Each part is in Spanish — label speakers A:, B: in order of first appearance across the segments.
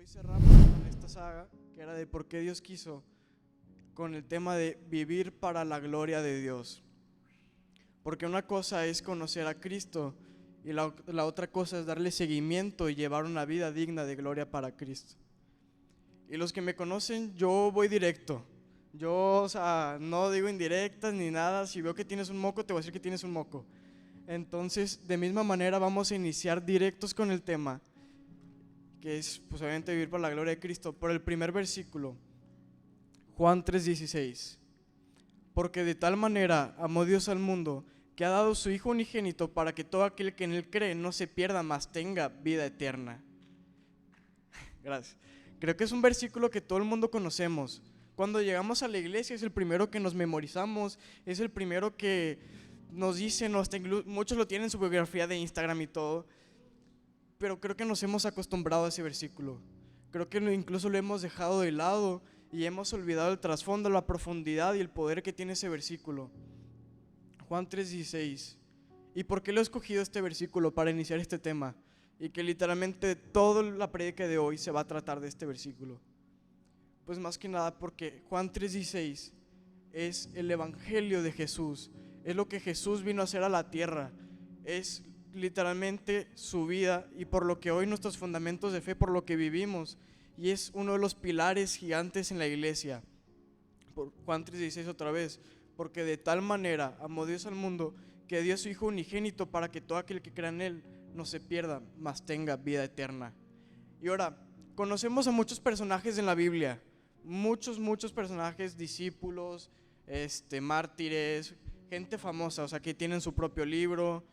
A: hoy cerramos con esta saga que era de por qué Dios quiso, con el tema de vivir para la gloria de Dios. Porque una cosa es conocer a Cristo y la otra cosa es darle seguimiento y llevar una vida digna de gloria para Cristo. Y los que me conocen, yo voy directo. Yo, no digo indirectas ni nada. Si veo que tienes un moco, te voy a decir que tienes un moco. Entonces, de misma manera, vamos a iniciar directos con el tema, que es, pues, obviamente vivir por la gloria de Cristo. Por el primer versículo, Juan 3:16. Porque de tal manera amó Dios al mundo, que ha dado su Hijo unigénito, para que todo aquel que en Él cree no se pierda, mas tenga vida eterna. Gracias. Creo que es un versículo que todo el mundo conocemos. Cuando llegamos a la iglesia es el primero que nos memorizamos, es el primero que nos dicen, muchos lo tienen en su biografía de Instagram y todo, pero creo que nos hemos acostumbrado a ese versículo. Creo que incluso lo hemos dejado de lado y hemos olvidado el trasfondo, la profundidad y el poder que tiene ese versículo. Juan 3:16. ¿Y por qué lo he escogido este versículo para iniciar este tema? Y que literalmente toda la prédica de hoy se va a tratar de este versículo. Pues más que nada porque Juan 3:16 es el evangelio de Jesús. Es lo que Jesús vino a hacer a la tierra. Es literalmente su vida y por lo que hoy nuestros fundamentos de fe, por lo que vivimos. Y es uno de los pilares gigantes en la iglesia. Por Juan 3:16 otra vez. Porque de tal manera amó Dios al mundo, que dio a su Hijo unigénito, para que todo aquel que crea en Él no se pierda, mas tenga vida eterna. Y ahora, conocemos a muchos personajes en la Biblia, muchos personajes, discípulos, mártires, gente famosa, que tienen su propio libro,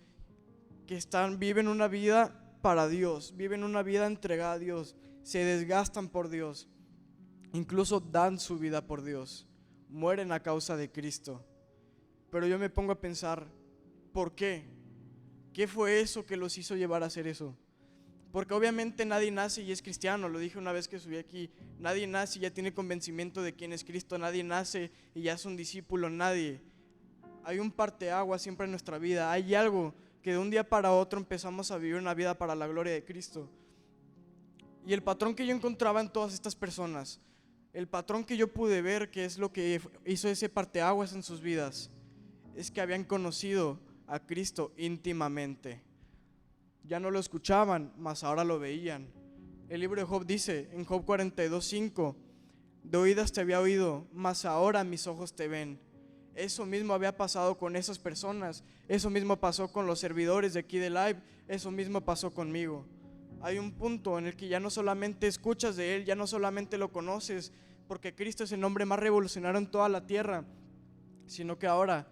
A: que viven una vida para Dios, viven una vida entregada a Dios, se desgastan por Dios, incluso dan su vida por Dios, mueren a causa de Cristo. Pero yo me pongo a pensar, ¿por qué? ¿Qué fue eso que los hizo llevar a hacer eso? Porque obviamente nadie nace y es cristiano, lo dije una vez que subí aquí, nadie nace y ya tiene convencimiento de quién es Cristo, nadie nace y ya es un discípulo, nadie. Hay un parteaguas siempre en nuestra vida, hay algo que de un día para otro empezamos a vivir una vida para la gloria de Cristo. Y el patrón que yo encontraba en todas estas personas, el patrón que yo pude ver, que es lo que hizo ese parteaguas en sus vidas, es que habían conocido a Cristo íntimamente. Ya no lo escuchaban, mas ahora lo veían. El libro de Job dice, en Job 42:5, de oídas te había oído, mas ahora mis ojos te ven. Eso mismo había pasado con esas personas, eso mismo pasó con los servidores de aquí de Live, eso mismo pasó conmigo. Hay un punto en el que ya no solamente escuchas de Él, ya no solamente lo conoces, porque Cristo es el nombre más revolucionario en toda la tierra, sino que ahora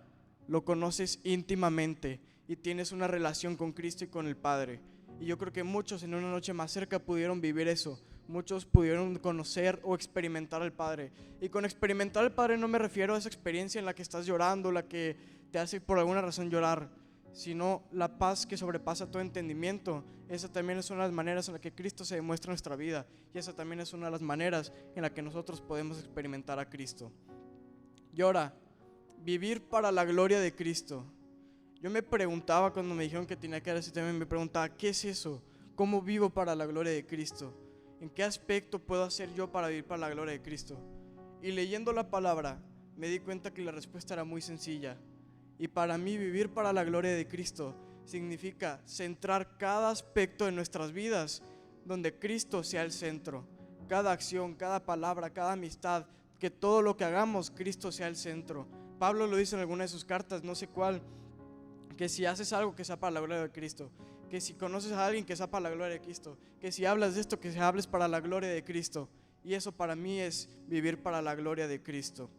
A: lo conoces íntimamente y tienes una relación con Cristo y con el Padre. Y yo creo que muchos en una noche más cerca pudieron vivir eso. Muchos pudieron conocer o experimentar al Padre. Y con experimentar al Padre no me refiero a esa experiencia en la que estás llorando, la que te hace por alguna razón llorar, sino la paz que sobrepasa todo entendimiento. Esa también es una de las maneras en la que Cristo se demuestra en nuestra vida. Y esa también es una de las maneras en la que nosotros podemos experimentar a Cristo. Y ahora, vivir para la gloria de Cristo. Yo me preguntaba cuando me dijeron que tenía que dar ese tema, me preguntaba, ¿qué es eso? ¿Cómo vivo para la gloria de Cristo? ¿En qué aspecto puedo hacer yo para vivir para la gloria de Cristo? Y leyendo la palabra, me di cuenta que la respuesta era muy sencilla. Y para mí vivir para la gloria de Cristo significa centrar cada aspecto de nuestras vidas donde Cristo sea el centro. Cada acción, cada palabra, cada amistad, que todo lo que hagamos, Cristo sea el centro. Pablo lo dice en alguna de sus cartas, no sé cuál, que si haces algo que sea para la gloria de Cristo, que si conoces a alguien que sea para la gloria de Cristo, que si hablas de esto, que se hables para la gloria de Cristo. Y eso para mí es vivir para la gloria de Cristo.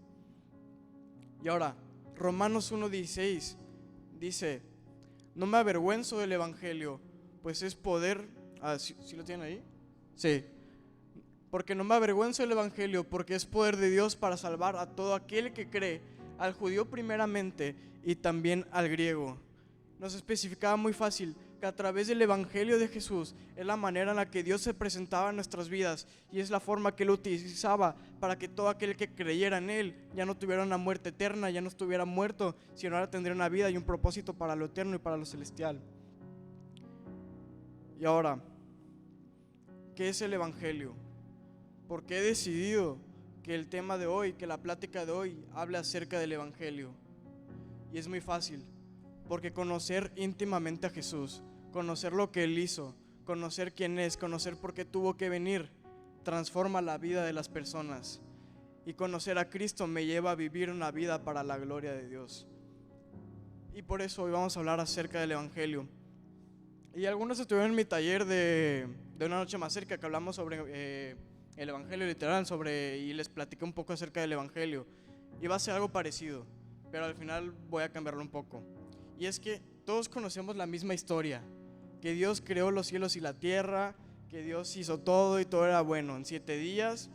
A: Y ahora, Romanos 1:16 dice, no me avergüenzo del evangelio, pues es poder. ¿Sí lo tienen ahí? Sí. Porque no me avergüenzo del evangelio, porque es poder de Dios para salvar a todo aquel que cree, al judío primeramente y también al griego. Nos especificaba muy fácil que a través del evangelio de Jesús es la manera en la que Dios se presentaba en nuestras vidas y es la forma que Él utilizaba para que todo aquel que creyera en Él ya no tuviera una muerte eterna, ya no estuviera muerto, sino ahora tendría una vida y un propósito para lo eterno y para lo celestial. Y ahora, ¿qué es el evangelio? porque he decidido que el tema de hoy, que la plática de hoy, hable acerca del Evangelio. Y es muy fácil, porque conocer íntimamente a Jesús, conocer lo que Él hizo, conocer quién es, conocer por qué tuvo que venir, transforma la vida de las personas. Y conocer a Cristo me lleva a vivir una vida para la gloria de Dios. Y por eso hoy vamos a hablar acerca del Evangelio. Y algunos estuvieron en mi taller de una noche más cerca, que hablamos sobre el Evangelio literal, y les platiqué un poco acerca del Evangelio. Y va a ser algo parecido, pero al final voy a cambiarlo un poco. Y es que todos conocemos la misma historia, que Dios creó los cielos y la tierra, que Dios hizo todo y todo era bueno en 7 días.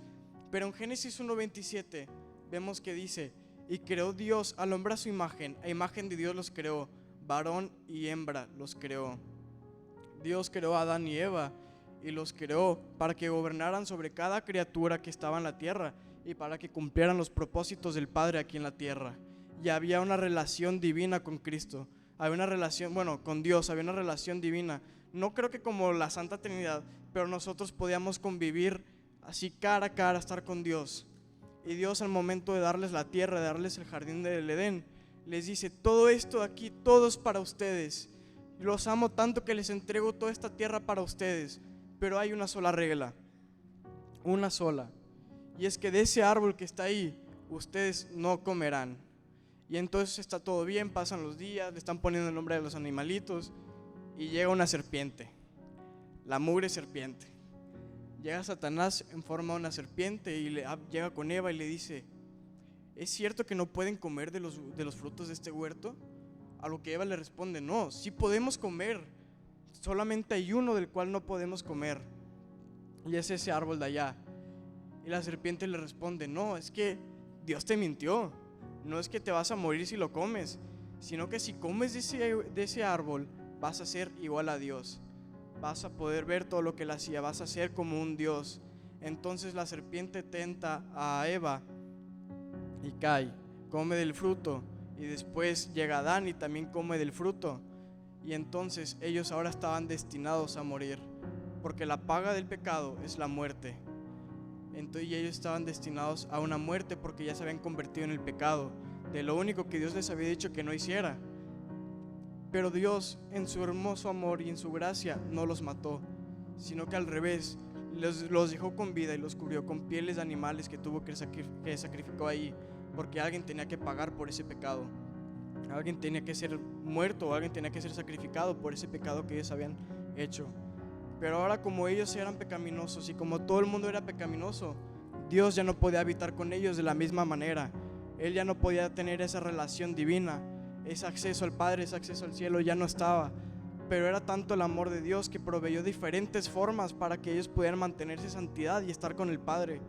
A: Pero en Génesis 1:27 vemos que dice: y creó Dios al hombre a su imagen, a imagen de Dios los creó, varón y hembra los creó. Dios creó a Adán y Eva y los creó para que gobernaran sobre cada criatura que estaba en la tierra y para que cumplieran los propósitos del Padre aquí en la tierra. Y había una relación divina con Cristo, había una relación, con Dios, había una relación divina. No creo que como la Santa Trinidad, pero nosotros podíamos convivir así cara a cara, estar con Dios. Y Dios, al momento de darles la tierra, de darles el jardín del Edén, les dice: todo esto de aquí, todo es para ustedes. Los amo tanto que les entrego toda esta tierra para ustedes. Pero hay una sola regla, una sola, y es que de ese árbol que está ahí, ustedes no comerán. Y entonces está todo bien, pasan los días, le están poniendo el nombre de los animalitos, y llega una serpiente, la mugre serpiente. Llega Satanás en forma de una serpiente y llega con Eva y le dice: ¿es cierto que no pueden comer de los frutos de este huerto? A lo que Eva le responde: no, sí podemos comer, solamente hay uno del cual no podemos comer, y es ese árbol de allá. Y la serpiente le responde: no, es que Dios te mintió, no es que te vas a morir si lo comes, sino que si comes de ese árbol vas a ser igual a Dios, vas a poder ver todo lo que Él hacía, vas a ser como un Dios. Entonces la serpiente tenta a Eva y cae, come del fruto, y después llega Adán y también come del fruto. Y entonces ellos ahora estaban destinados a morir, porque la paga del pecado es la muerte. Entonces ellos estaban destinados a una muerte porque ya se habían convertido en el pecado, de lo único que Dios les había dicho que no hiciera. Pero Dios, en su hermoso amor y en su gracia, no los mató, sino que al revés, los dejó con vida y los cubrió con pieles de animales que tuvo que sacrificó ahí, porque alguien tenía que pagar por ese pecado. Alguien tenía que ser muerto, o alguien tenía que ser sacrificado por ese pecado que ellos habían hecho. Pero ahora, como ellos eran pecaminosos y como todo el mundo era pecaminoso, Dios ya no podía habitar con ellos de la misma manera. Él ya no podía tener esa relación divina, ese acceso al Padre, ese acceso al cielo ya no estaba. Pero era tanto el amor de Dios que proveyó diferentes formas para que ellos pudieran mantenerse en santidad y estar con el Padre.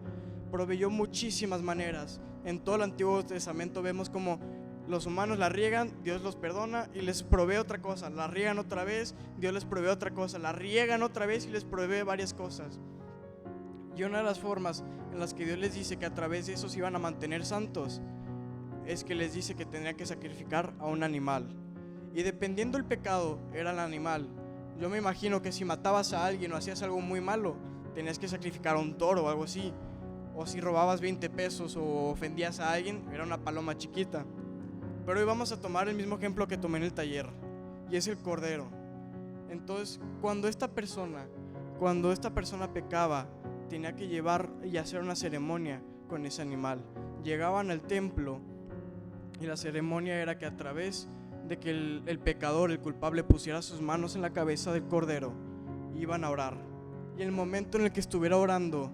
A: Proveyó muchísimas maneras. En todo el Antiguo Testamento vemos como los humanos la riegan, Dios los perdona y les provee otra cosa. La riegan otra vez, Dios les provee otra cosa. La riegan otra vez y les provee varias cosas. Y una de las formas en las que Dios les dice que a través de eso se iban a mantener santos es que les dice que tendrían que sacrificar a un animal. Y dependiendo del pecado era el animal. Yo me imagino que si matabas a alguien o hacías algo muy malo, tenías que sacrificar a un toro o algo así. O si robabas 20 pesos o ofendías a alguien, era una paloma chiquita. Pero hoy vamos a tomar el mismo ejemplo que tomé en el taller, y es el cordero. Entonces, cuando esta persona pecaba, tenía que llevar y hacer una ceremonia con ese animal. Llegaban al templo y la ceremonia era que a través de que el pecador, el culpable, pusiera sus manos en la cabeza del cordero, iban a orar. Y en el momento en el que estuviera orando,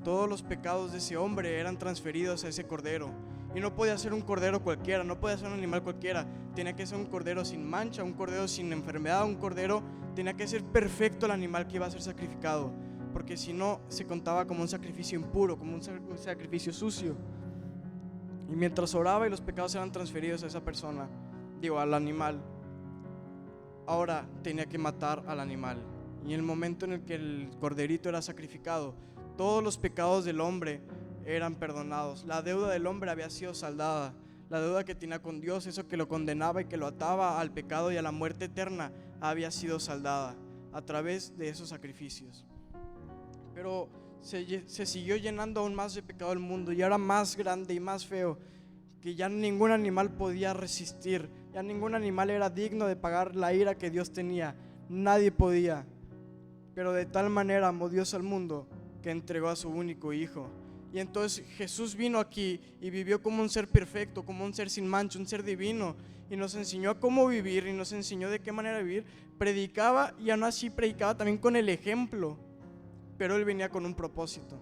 A: todos los pecados de ese hombre eran transferidos a ese cordero. Y no podía ser un cordero cualquiera, no podía ser un animal cualquiera. Tenía que ser un cordero sin mancha, un cordero sin enfermedad, un cordero. Tenía que ser perfecto el animal que iba a ser sacrificado, porque si no, se contaba como un sacrificio impuro, como un sacrificio sucio. Y mientras oraba y los pecados eran transferidos a esa persona, al animal, ahora tenía que matar al animal. Y en el momento en el que el corderito era sacrificado, todos los pecados del hombre eran perdonados. La deuda del hombre había sido saldada. La deuda que tenía con Dios, eso que lo condenaba y que lo ataba al pecado y a la muerte eterna, había sido saldada a través de esos sacrificios. Pero se siguió llenando aún más de pecado el mundo, y era más grande y más feo, que ya ningún animal podía resistir, ya ningún animal era digno de pagar la ira que Dios tenía, nadie podía. Pero de tal manera amó Dios al mundo que entregó a su único hijo. Y entonces Jesús vino aquí y vivió como un ser perfecto, como un ser sin mancha, un ser divino, y nos enseñó cómo vivir y nos enseñó de qué manera vivir. Predicaba, y aún así predicaba también con el ejemplo, pero Él venía con un propósito.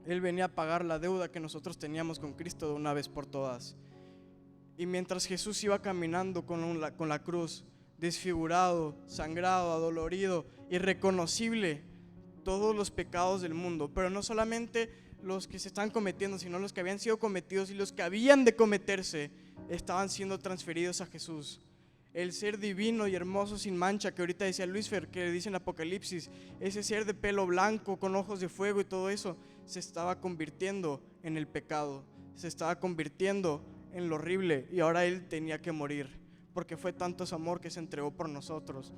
A: Él venía a pagar la deuda que nosotros teníamos con Cristo de una vez por todas. Y mientras Jesús iba caminando con la cruz, desfigurado, sangrado, adolorido, irreconocible, todos los pecados del mundo, pero no solamente los que se están cometiendo, sino los que habían sido cometidos y los que habían de cometerse, estaban siendo transferidos a Jesús. El ser divino y hermoso sin mancha, que ahorita decía Luisfer, que dice en Apocalipsis, ese ser de pelo blanco con ojos de fuego y todo eso, se estaba convirtiendo en el pecado, se estaba convirtiendo en lo horrible, y ahora Él tenía que morir, porque fue tanto su amor que se entregó por nosotros.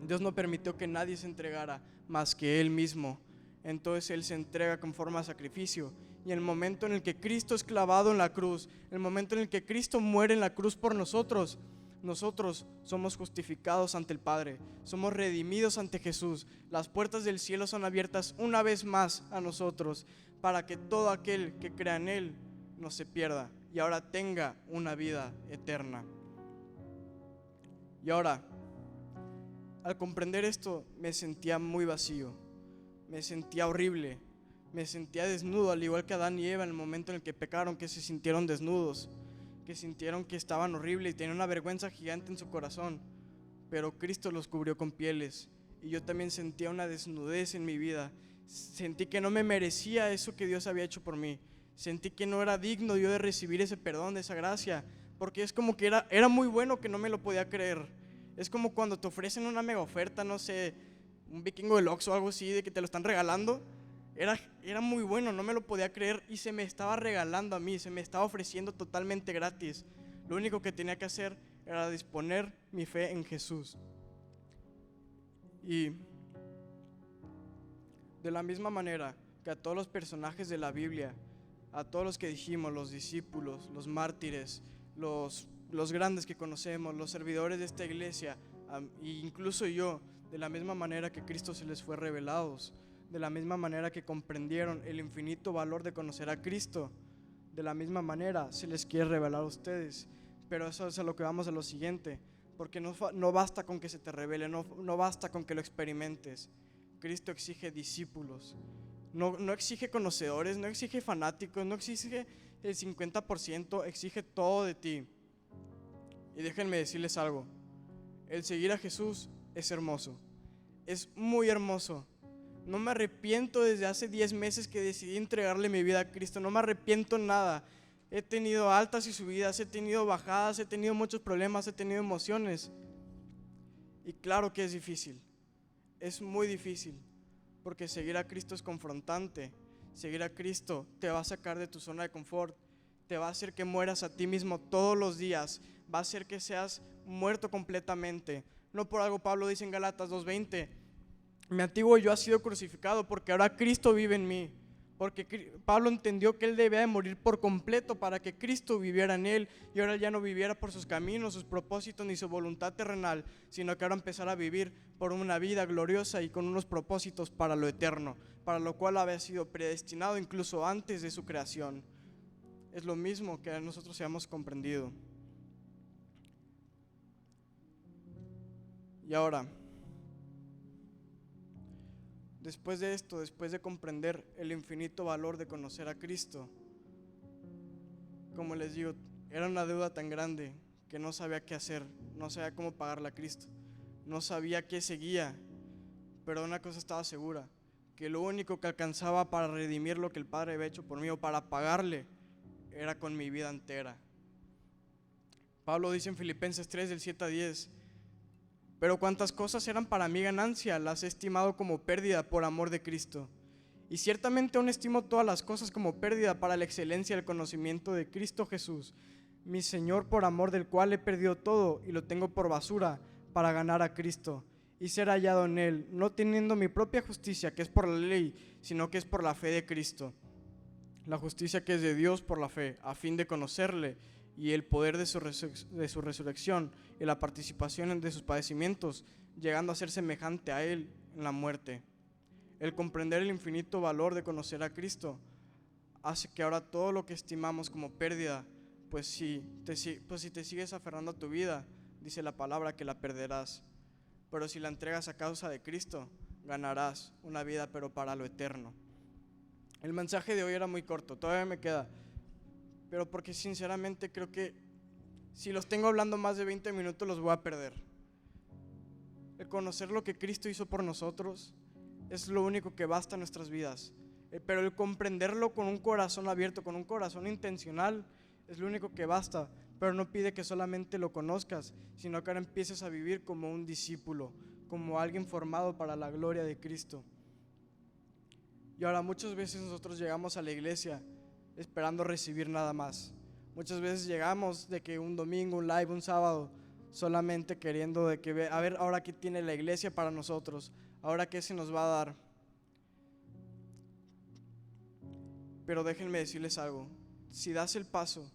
A: Dios no permitió que nadie se entregara más que Él mismo. Entonces Él se entrega con forma de sacrificio, y el momento en el que Cristo es clavado en la cruz, el momento en el que Cristo muere en la cruz por nosotros, nosotros somos justificados ante el Padre, somos redimidos ante Jesús. Las puertas del cielo son abiertas una vez más a nosotros, para que todo aquel que crea en Él no se pierda y ahora tenga una vida eterna. Y ahora, al comprender esto, me sentía muy vacío, me sentía horrible, me sentía desnudo, al igual que Adán y Eva en el momento en el que pecaron, que se sintieron desnudos, que sintieron que estaban horribles y tenían una vergüenza gigante en su corazón. Pero Cristo los cubrió con pieles, y yo también sentía una desnudez en mi vida. Sentí que no me merecía eso que Dios había hecho por mí. Sentí que no era digno yo de recibir ese perdón, de esa gracia, porque es como que era muy bueno que no me lo podía creer. Es como cuando te ofrecen una mega oferta, no sé, un vikingo del Oxxo o algo así, de que te lo están regalando. Era muy bueno, no me lo podía creer, y se me estaba regalando a mí, se me estaba ofreciendo totalmente gratis. Lo único que tenía que hacer era disponer mi fe en Jesús. Y de la misma manera que a todos los personajes de la Biblia, a todos los que dijimos, los discípulos, los mártires, los grandes que conocemos, los servidores de esta iglesia, e incluso yo, de la misma manera que Cristo se les fue revelados, de la misma manera que comprendieron el infinito valor de conocer a Cristo, de la misma manera se les quiere revelar a ustedes. Pero eso es a lo que vamos, a lo siguiente, porque no basta con que se te revele, no basta con que lo experimentes. Cristo exige discípulos, no exige conocedores, no exige fanáticos, no exige el 50%, exige todo de ti. Y déjenme decirles algo, el seguir a Jesús es hermoso, es muy hermoso. No me arrepiento desde hace 10 meses que decidí entregarle mi vida a Cristo, no me arrepiento nada. He tenido altas y subidas, he tenido bajadas, he tenido muchos problemas, he tenido emociones. Y claro que es difícil, es muy difícil, porque seguir a Cristo es confrontante. Seguir a Cristo te va a sacar de tu zona de confort, te va a hacer que mueras a ti mismo todos los días, va a hacer que seas muerto completamente. No por algo Pablo dice en Gálatas 2:20, mi antiguo yo ha sido crucificado porque ahora Cristo vive en mí. Porque Pablo entendió que él debía de morir por completo para que Cristo viviera en él, y ahora ya no viviera por sus caminos, sus propósitos ni su voluntad terrenal, sino que ahora empezara a vivir por una vida gloriosa y con unos propósitos para lo eterno, para lo cual había sido predestinado incluso antes de su creación. Es lo mismo que nosotros hayamos comprendido. Y ahora, después de esto, después de comprender el infinito valor de conocer a Cristo, como les digo, era una deuda tan grande que no sabía qué hacer, no sabía cómo pagarle a Cristo, no sabía qué seguía, pero una cosa estaba segura, que lo único que alcanzaba para redimir lo que el Padre había hecho por mí, o para pagarle, era con mi vida entera. Pablo dice en Filipenses 3, del 7 a 10, pero cuantas cosas eran para mí ganancia, las he estimado como pérdida por amor de Cristo. Y ciertamente aún estimo todas las cosas como pérdida para la excelencia del conocimiento de Cristo Jesús, mi Señor, por amor del cual he perdido todo y lo tengo por basura para ganar a Cristo y ser hallado en Él, no teniendo mi propia justicia, que es por la ley, sino que es por la fe de Cristo. La justicia que es de Dios por la fe, a fin de conocerle y el poder de su resurrección y la participación de sus padecimientos, llegando a ser semejante a Él en la muerte. El comprender el infinito valor de conocer a Cristo hace que ahora todo lo que estimamos como pérdida, pues si te sigues aferrando a tu vida, dice la palabra que la perderás. Pero si la entregas a causa de Cristo, ganarás una vida, pero para lo eterno. El mensaje de hoy era muy corto, todavía me queda, pero porque sinceramente creo que si los tengo hablando más de 20 minutos los voy a perder. El conocer lo que Cristo hizo por nosotros es lo único que basta en nuestras vidas, pero el comprenderlo con un corazón abierto, con un corazón intencional, es lo único que basta. Pero no pide que solamente lo conozcas, sino que ahora empieces a vivir como un discípulo, como alguien formado para la gloria de Cristo. Y ahora muchas veces nosotros llegamos a la iglesia esperando recibir nada más. Muchas veces llegamos de que un domingo, un live, un sábado, solamente queriendo de que a ver ahora qué tiene la iglesia para nosotros, ahora qué se nos va a dar. Pero déjenme decirles algo, si das el paso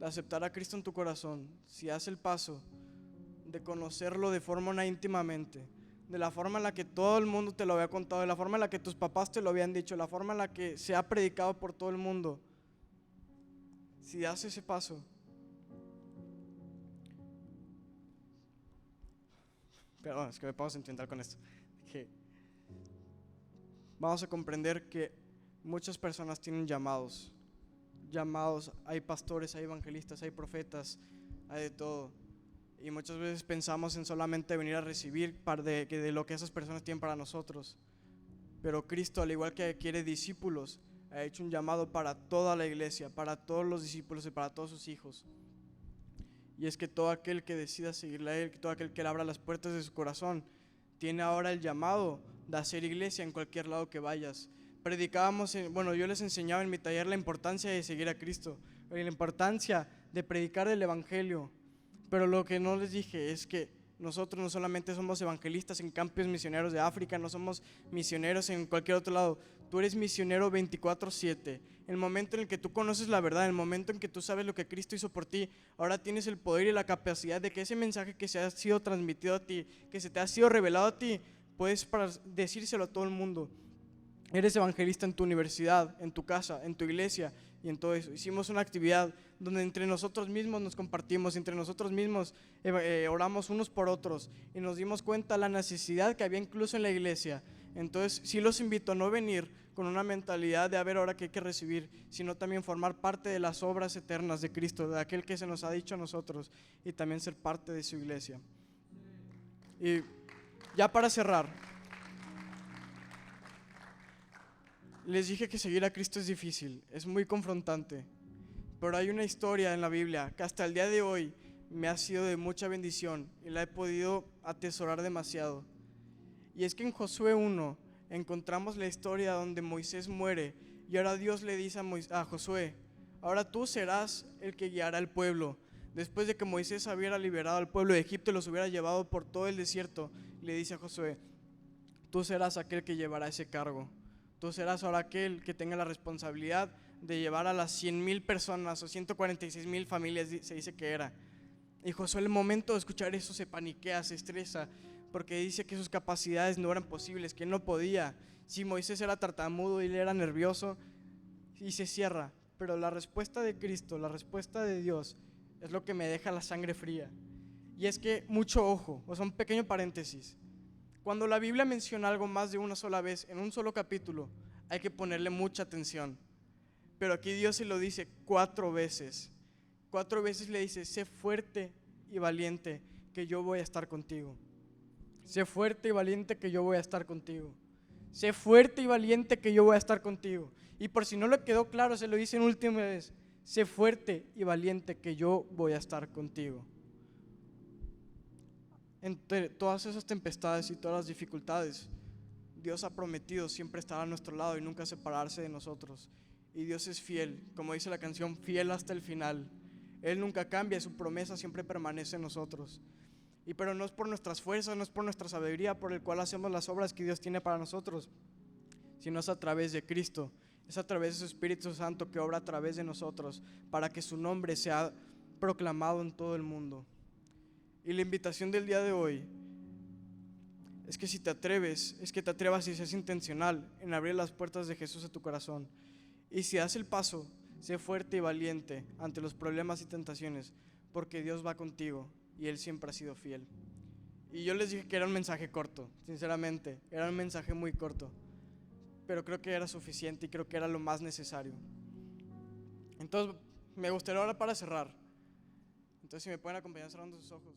A: de aceptar a Cristo en tu corazón, si das el paso de conocerlo de forma íntimamente, de la forma en la que todo el mundo te lo había contado, de la forma en la que tus papás te lo habían dicho, de la forma en la que se ha predicado por todo el mundo, si das ese paso, perdón, es que me pongo sentimental con esto, que vamos a comprender que muchas personas tienen llamados, hay pastores, hay evangelistas, hay profetas, hay de todo. Y muchas veces pensamos en solamente venir a recibir de lo que esas personas tienen para nosotros. Pero Cristo, al igual que quiere discípulos, ha hecho un llamado para toda la iglesia, para todos los discípulos y para todos sus hijos. Y es que todo aquel que decida seguirle a Él, todo aquel que le abra las puertas de su corazón, tiene ahora el llamado de hacer iglesia en cualquier lado que vayas. Yo les enseñaba en mi taller la importancia de seguir a Cristo, la importancia de predicar el evangelio. Pero lo que no les dije es que nosotros no solamente somos evangelistas en campos misioneros de África, no somos misioneros en cualquier otro lado. Tú eres misionero 24/7. El momento en el que tú conoces la verdad, el momento en que tú sabes lo que Cristo hizo por ti, ahora tienes el poder y la capacidad de que ese mensaje que se ha sido transmitido a ti, que se te ha sido revelado a ti, puedes decírselo a todo el mundo. Eres evangelista en tu universidad, en tu casa, en tu iglesia y en todo eso. Hicimos una actividad donde entre nosotros mismos nos compartimos, entre nosotros mismos oramos unos por otros y nos dimos cuenta de la necesidad que había incluso en la iglesia. Entonces sí los invito a no venir con una mentalidad de a ver ahora qué hay que recibir, sino también formar parte de las obras eternas de Cristo, de aquel que se nos ha dicho a nosotros, y también ser parte de su iglesia. Y ya para cerrar, les dije que seguir a Cristo es difícil, es muy confrontante, pero hay una historia en la Biblia que hasta el día de hoy me ha sido de mucha bendición y la he podido atesorar demasiado. Y es que en Josué 1 encontramos la historia donde Moisés muere y ahora Dios le dice a Josué, ahora tú serás el que guiará al pueblo. Después de que Moisés hubiera liberado al pueblo de Egipto y los hubiera llevado por todo el desierto, le dice a Josué, tú serás aquel que llevará ese cargo. Tú serás ahora aquel que tenga la responsabilidad de llevar a las 100,000 personas o 146,000 familias, se dice que era. Y Josué, el momento de escuchar eso, se paniquea, se estresa, porque dice que sus capacidades no eran posibles, que él no podía. Si Moisés era tartamudo y él era nervioso, y se cierra. Pero la respuesta de Cristo, la respuesta de Dios, es lo que me deja la sangre fría. Y es que, mucho ojo, o sea, un pequeño paréntesis. Cuando la Biblia menciona algo más de una sola vez, en un solo capítulo, hay que ponerle mucha atención. Pero aquí Dios se lo dice 4 veces. 4 veces le dice, sé fuerte y valiente, que yo voy a estar contigo. Sé fuerte y valiente, que yo voy a estar contigo. Sé fuerte y valiente, que yo voy a estar contigo. Y por si no le quedó claro, se lo dice en última vez, sé fuerte y valiente, que yo voy a estar contigo. Entre todas esas tempestades y todas las dificultades, Dios ha prometido siempre estar a nuestro lado y nunca separarse de nosotros. Y Dios es fiel, como dice la canción, fiel hasta el final. Él nunca cambia, su promesa siempre permanece en nosotros. Pero no es por nuestras fuerzas, no es por nuestra sabiduría por el cual hacemos las obras que Dios tiene para nosotros, sino es a través de Cristo, es a través de su Espíritu Santo que obra a través de nosotros para que su nombre sea proclamado en todo el mundo. Y la invitación del día de hoy es que si te atreves, es que te atrevas y seas intencional en abrir las puertas de Jesús a tu corazón. Y si das el paso, sé fuerte y valiente ante los problemas y tentaciones, porque Dios va contigo y Él siempre ha sido fiel. Y yo les dije que era un mensaje corto, sinceramente, era un mensaje muy corto, pero creo que era suficiente y creo que era lo más necesario. Entonces, me gustaría ahora para cerrar. Entonces, si me pueden acompañar cerrando sus ojos.